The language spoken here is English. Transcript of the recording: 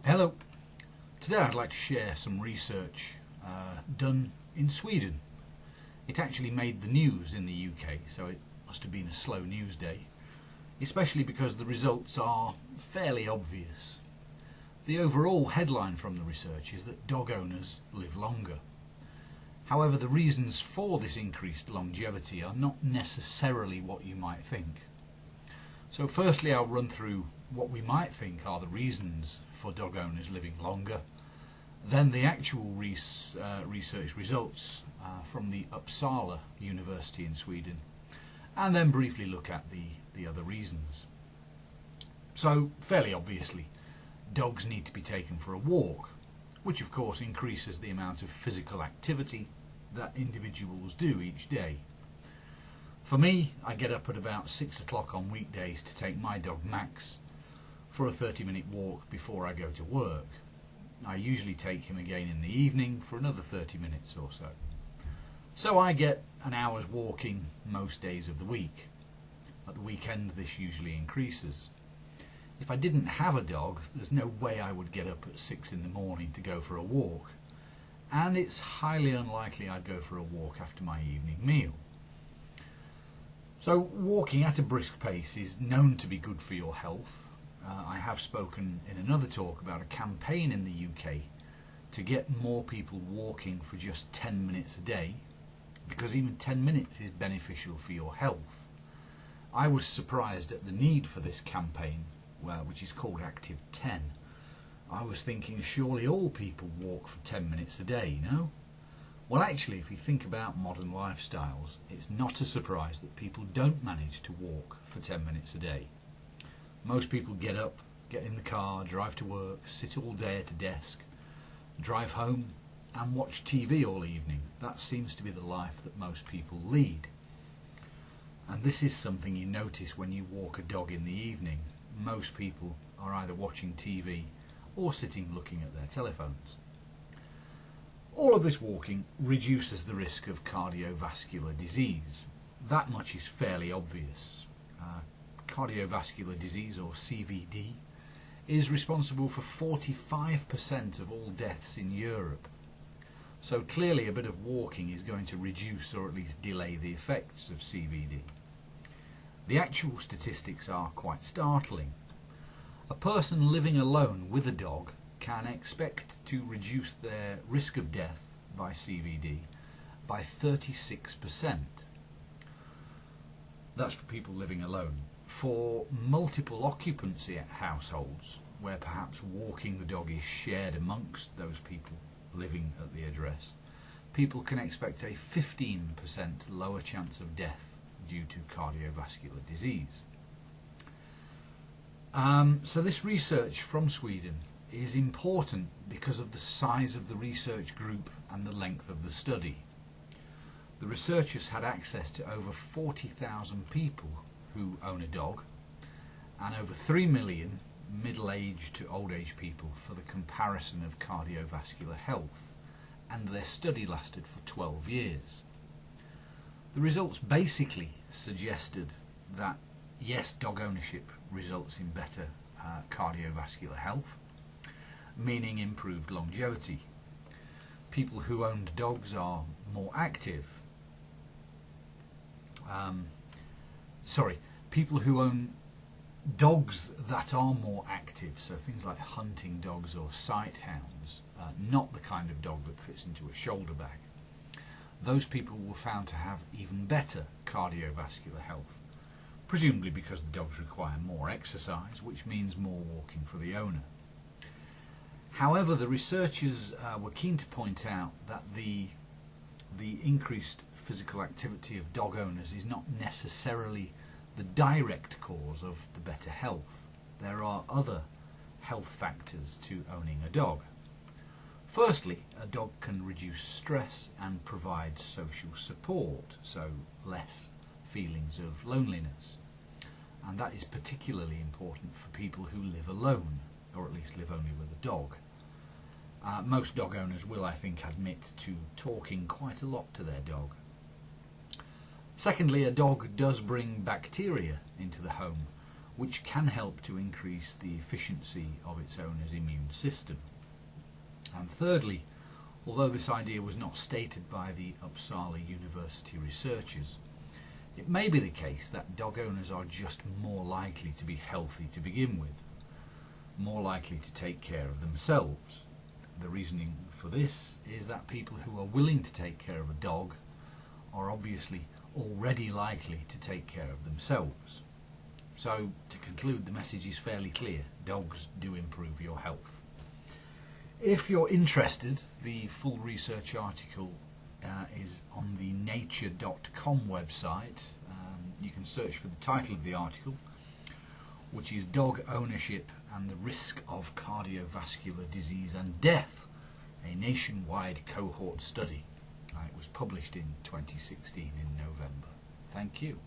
Hello. Today I'd like to share some research done in Sweden. It actually made the news in the UK, so it must have been a slow news day, especially because the results are fairly obvious. The overall headline from the research is that dog owners live longer. However, the reasons for this increased longevity are not necessarily what you might think. So firstly, I'll run through what we might think are the reasons for dog owners living longer, then the actual research results from the Uppsala University in Sweden, and then briefly look at the other reasons. So fairly obviously, dogs need to be taken for a walk, which of course increases the amount of physical activity that individuals do each day. For me, I get up at about 6 o'clock on weekdays to take my dog Max for a 30-minute walk before I go to work. I usually take him again in the evening for another 30 minutes or so. So I get an hour's walking most days of the week. At the weekend this usually increases. If I didn't have a dog, there's no way I would get up at 6 in the morning to go for a walk, and it's highly unlikely I'd go for a walk after my evening meal. So walking at a brisk pace is known to be good for your health. I have spoken in another talk about a campaign in the UK to get more people walking for just 10 minutes a day, because even 10 minutes is beneficial for your health. I was surprised at the need for this campaign, which is called Active 10. I was thinking surely all people walk for 10 minutes a day, no? Well, actually, if you think about modern lifestyles, it's not a surprise that people don't manage to walk for 10 minutes a day. Most people get up, get in the car, drive to work, sit all day at a desk, drive home and watch TV all evening. That seems to be the life that most people lead. And this is something you notice when you walk a dog in the evening. Most people are either watching TV or sitting looking at their telephones. All of this walking reduces the risk of cardiovascular disease. That much is fairly obvious. Cardiovascular disease, or CVD, is responsible for 45% of all deaths in Europe. So clearly a bit of walking is going to reduce or at least delay the effects of CVD. The actual statistics are quite startling. A person living alone with a dog can expect to reduce their risk of death by CVD by 36%. That's for people living alone. For multiple occupancy at households, where perhaps walking the dog is shared amongst those people living at the address, people can expect a 15% lower chance of death due to cardiovascular disease. So this research from Sweden is important because of the size of the research group and the length of the study. The researchers had access to over 40,000 people who own a dog and over 3 million middle-aged to old-age people for the comparison of cardiovascular health, and their study lasted for 12 years. The results basically suggested that yes, dog ownership results in better cardiovascular health, meaning improved longevity. People who owned dogs are more active. People who own dogs that are more active, so things like hunting dogs or sight hounds, not the kind of dog that fits into a shoulder bag. Those people were found to have even better cardiovascular health, presumably because the dogs require more exercise, which means more walking for the owner. However, the researchers were keen to point out that the increased physical activity of dog owners is not necessarily the direct cause of the better health. There are other health factors to owning a dog. Firstly, a dog can reduce stress and provide social support, so less feelings of loneliness. And that is particularly important for people who live alone, or at least live only with a dog. Most dog owners will, I think, admit to talking quite a lot to their dog. Secondly, a dog does bring bacteria into the home, which can help to increase the efficiency of its owner's immune system. And thirdly, although this idea was not stated by the Uppsala University researchers, it may be the case that dog owners are just more likely to be healthy to begin with, more likely to take care of themselves. The reasoning for this is that people who are willing to take care of a dog are obviously already likely to take care of themselves. So, to conclude, the message is fairly clear. Dogs do improve your health. If you're interested, the full research article is on the nature.com website. You can search for the title of the article, which is Dog Ownership and the Risk of Cardiovascular Disease and Death, a nationwide cohort study. It was published in 2016 in November. Thank you.